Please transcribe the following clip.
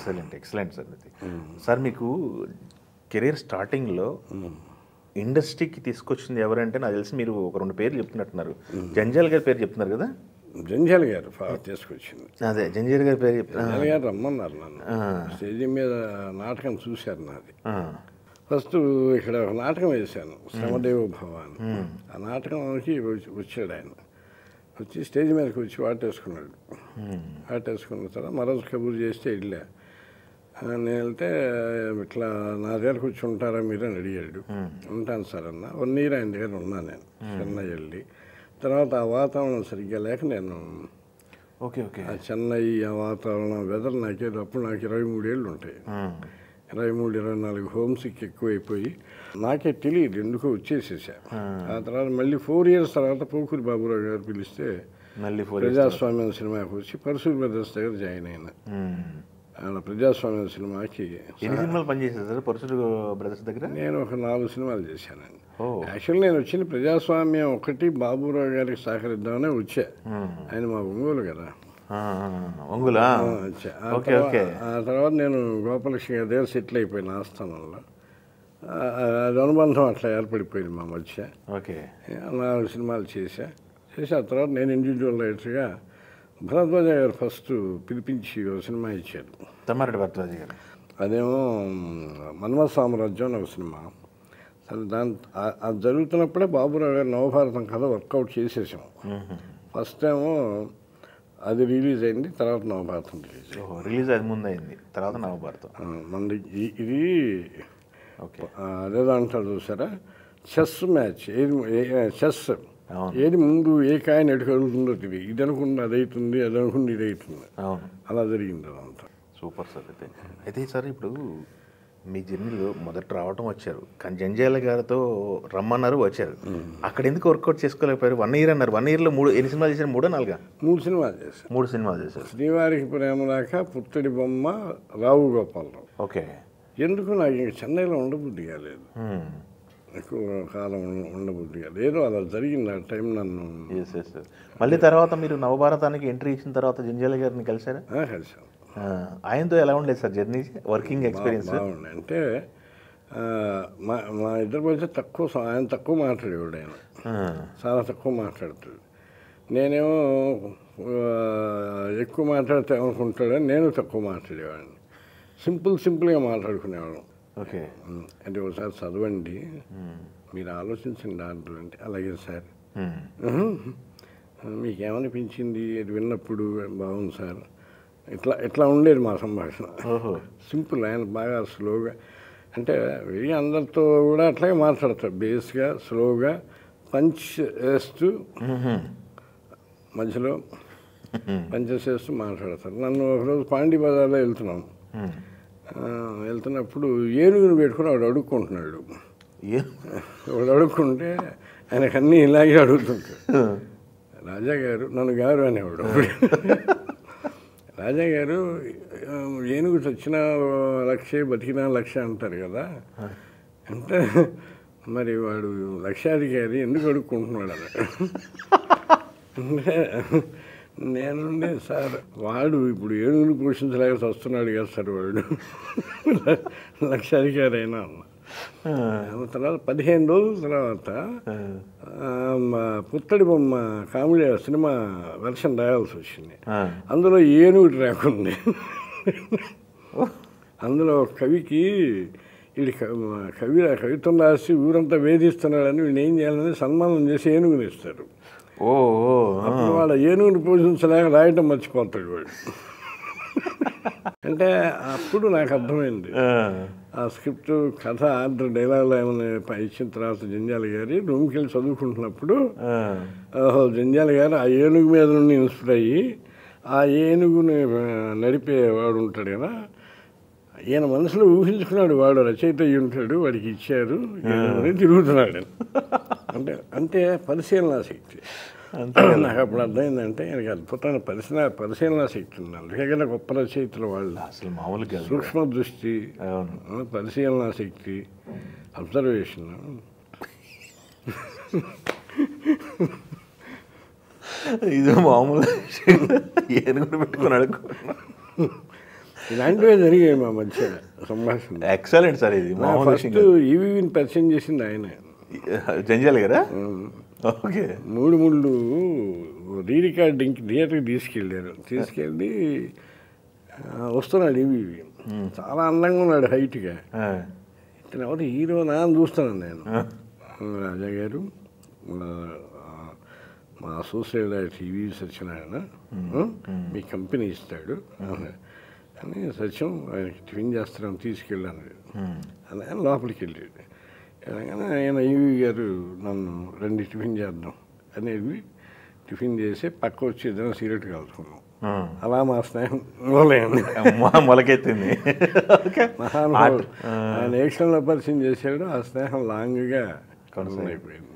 Excellent excellent sir అది. Sir మీకు career స్టార్టింగ్లో ఇండస్ట్రీకి తీసుకొచ్చింది ఎవరంటే నాకు తెలిసి మీరు ఒక 2 పేర్లు చెప్తున్నట్టున్నారు. జంజాల్ గారి పేరు చెప్తున్నారు కదా? జంజాల గారు తీసుకొచ్చింది. అదే జంజాల్ గారి పేరు చెప్తున్నారు. జంజాల గారు రమ్మన్నారు నన్ను. స్టేజ్ మీద నాటకం చూశారు నాది. ఫస్ట్ ఇక్కడ ఒక నాటకం వేశాను, శ్రమదేవ భవ అని. ఆ నాటకంకి వచ్చాడు ఆయన. వచ్చి స్టేజ్ మీదకి వచ్చి వాటేసుకున్నాడు. వాటేసుకున్న తర్వాత మరోజు కబురు చేస్తే వెళ్ళా. నేను వెళ్తే ఇట్లా నా దగ్గర కూర్చో ఉంటారా మీరు అని అడిగాడు. ఉంటాను సార్ అన్న. 1 year ఆయన దగ్గర ఉన్నాను నేను చెన్నై వెళ్ళి. తర్వాత ఆ వాతావరణం సరిగ్గా లేక నేను ఓకే ఓకే ఆ చెన్నై ఆ వాతావరణం వెదర్ నాకేదో అప్పుడు నాకు 23 ఏళ్ళు ఉంటాయి. 23, 24 హోమ్సిక్ ఎక్కువైపోయి నాకే తెలియదు ఎందుకో వచ్చేసేసా. ఆ తర్వాత మళ్ళీ 4 years తర్వాత పోకూరి బాబురావు గారు పిలిస్తే మళ్ళీ ప్రజాస్వామ్యం సినిమాకి వచ్చి పరశురు బ్రదర్స్ దగ్గర జాయిన్ అయినా. ఆయన ప్రజాస్వామ్యం సినిమాకి ఎన్ని సినిమాలు పనిచేశారు సార్ పరశురు బ్రదర్స్ దగ్గర? నేను ఒక 4 సినిమాలు చేశానండి. యాక్చువల్లీ నేను వచ్చిన ప్రజాస్వామ్యం ఒకటి బాబురావు గారికి సహకరిద్దామనే వచ్చా. ఆయన మా ఒంగోలు కదా. ఆ తర్వాత నేను గోపాలకృష్ణ గారి దగ్గర సెటిల్ అయిపోయిన ఆస్థానంలో. అది అనుబంధం అట్లా ఏర్పడిపోయింది మా మధ్య. ఓకే 4 సినిమాలు చేసి ఆ తర్వాత నేను ఇండివిజువల్ రైటర్గా భరద్వాజ గారు ఫస్ట్ పిలిపించి ఒక సినిమా ఇచ్చారు. తమ్మారెడ్డి భరద్వాజ గారు. అదేమో మన్మథ సామ్రాజ్యం అని ఒక సినిమా. సరే అది జరుగుతున్నప్పుడే బాబురావు గారు నవభారతం కథ వర్కౌట్ చేసేసాం. ఫస్ట్ ఏమో అది రిలీజ్ అయింది, తర్వాత నవభారతం రిలీజ్ అది ముందు అయింది, తర్వాత నవభారతం. మనది ఇది అదేదో అంటారు చూసారా, చెస్ మ్యాచ్. చెస్ ఏది ముందు ఏ కాయని ఎటు కలుగుతుందో తెలియదు. ఇది అనుకుంటే అది అవుతుంది, అది అనుకుంటే ఇది అవుతుంది. అలా జరిగింది అదంతా. Super sir. అయితే సార్ ఇప్పుడు మీ జర్నీలో మొదట రావటం వచ్చారు, కానీ జంజాల గారితో రమ్మన్నారు, వచ్చారు. అక్కడ ఎందుకు వర్కౌట్ చేసుకోలేకపోయారు? 1 year అన్నారు. 1 yearలో ఎన్ని సినిమాలు చేశారు? 3 or 4? 3 సినిమాలు చేశారు. 3 సినిమాలు చేశారు. శ్రీవారికి ప్రేమ దాకా, పుత్తడి బొమ్మ, రావు గోపాలరావు. ఓకే. ఎందుకు నాకు ఇంక చెన్నైలో ఉండబుద్ధి కాలేదు, ఎక్కువ కాలం ఉండబుద్ధి కాదు. ఏదో అలా జరిగింది ఆ టైం. నన్ను మళ్ళీ తర్వాత మీరు నవభారతానికి ఎంట్రీ ఇచ్చిన తర్వాత జంజాల గారిని కలిసారా? కలిసాను. ఆయనతో ఎలా ఉండేది సార్ జర్నీ, వర్కింగ్ ఎక్స్పీరియన్స్? బాగుంది. అంటే మా ఇద్దరి మధ్య ఆయన తక్కువ మాట్లాడేవాడు. ఆయన చాలా తక్కువ మాట్లాడుతాడు. నేనేమో ఎక్కువ మాట్లాడితే అనుకుంటాడని నేను తక్కువ మాట్లాడేవాడిని. సింపుల్గా మాట్లాడుకునేవాడు. ఓకే. అంటే ఒకసారి చదవండి, మీరు ఆలోచించండి దాంట్లో. అంటే అలాగే సార్, మీకేమనిపించింది అది విన్నప్పుడు? బాగుంది సార్. ఇట్లా ఉండేది మా సంభాషణ. సింపుల్. ఆయన బాగా స్లోగా, అంటే వెరీ అందరితో కూడా అట్లాగే మాట్లాడతారు. బేస్గా స్లోగా పంచ్ వేస్తూ మధ్యలో పంచెస్ వేస్తూ మాట్లాడతారు. నన్ను ఒకరోజు పాండి బజార్లో వెళ్తున్నప్పుడు ఏనుగుని పెట్టుకుని వాడు అడుక్కుంటున్నాడు. వాడు అడుక్కుంటే ఆయనకన్నీ ఇలాగే అడుగుతుంటాడు. రాజా గారు, నన్ను గారు అనేవాడు. రాజా గారు, ఏనుగు చచ్చిన 1,00,000 బతికిన 1,00,000 అంటారు కదా. అంటే మరి వాడు లక్షాధికారి ఎందుకు అడుక్కుంటున్నాడు అన్నాడు. నేనుండే సార్, వాడు ఇప్పుడు ఏనుగుని పోషించలేక వస్తున్నాడు కదా సార్, వాడు లక్షాధికారి అయినా అన్న. తర్వాత 15 రోజుల తర్వాత పుత్తడి బొమ్మ కామెడీ సినిమా వెర్షన్ రాయాల్సి వచ్చింది. అందులో ఏనుగు ట్రాక్ ఉంది. అందులో కవికి వీడి కవిత్వం రాసి ఊరంతా వేధిస్తున్నాడని వీడిని ఏం చేయాలని సన్మానం చేసి ఏనుగుని ఇస్తారు. అప్పుడు వాడు ఏనుగుని పోషించలేక రాయటం మర్చిపోతాడు వాడు. అంటే అప్పుడు నాకు అర్థమైంది ఆ స్క్రిప్ట్ కథ ఆర్డర్ డైలాగులు ఏమైనా ఇచ్చిన తర్వాత జంజాల గారి రూమ్కి వెళ్ళి చదువుకుంటున్నప్పుడు జంజాల గారు ఆ ఏనుగు మీద నుండి ఇన్స్పైర్ అయ్యి ఆ ఏనుగుని నడిపేవాడు ఉంటాడు కదా, ఈయన మనసులో ఊహించుకున్నాడు వాడు రచయిత అయ్యి ఉంటాడు, వాడికి ఇచ్చారు, తిరుగుతున్నాడు. అంటే పరిశీలనా శక్తి. నాకు అప్పుడు అర్థమైందంటే ఆయనకి అద్భుతమైన పరిశీలనా శక్తి ఉంది. అందుకే గొప్ప రచయితలు వాళ్ళు. అసలు మామూలుగా సూక్ష్మ దృష్టి, పరిశీలనా శక్తి, అబ్జర్వేషన్. ఇది మామూలు ఏనుగుని పెట్టుకుని అడుగుతున్నాను. ఇలాంటివే జరిగాయి మా మధ్య సంభాషణ. ఎక్సలెంట్ సార్ ఇది. ఫస్ట్ ఈవీని పరిచయం చేసింది ఆయన, జంజాల గారా? ఓకే. మూడు రీ రికార్డింగ్కి థియేటర్కి తీసుకెళ్ళి వస్తున్నాడు ఈవీ. చాలా అందంగా ఉన్నాడు, హైట్గా. ఇతను ఎవరు హీరో నా అని చూస్తాను నేను. రాజా గారు, మా అసోసియేట్ డైరెక్టర్ ఈవీ సత్యనారాయణ, మీ కంపెనీ ఇస్తాడు అని సత్యం ఆయనకి టిఫిన్ చేస్తాను తీసుకెళ్ళాను అని ఆయన లోపలికి వెళ్ళాడు. అనగానే ఆయన ఈవీ గారు నన్ను రండి టిఫిన్ చేద్దాం అనేది టిఫిన్ చేసి పక్క వచ్చి ఏదైనా సిగరెట్ కలుసుకున్నాం. అలా మా స్నేహం మొలకెత్తింది. మహానుభావుడు ఆయన ఏక్షన్లో పరిచయం చేశాడు. ఆ స్నేహం లాంగ్గా అయిపోయింది.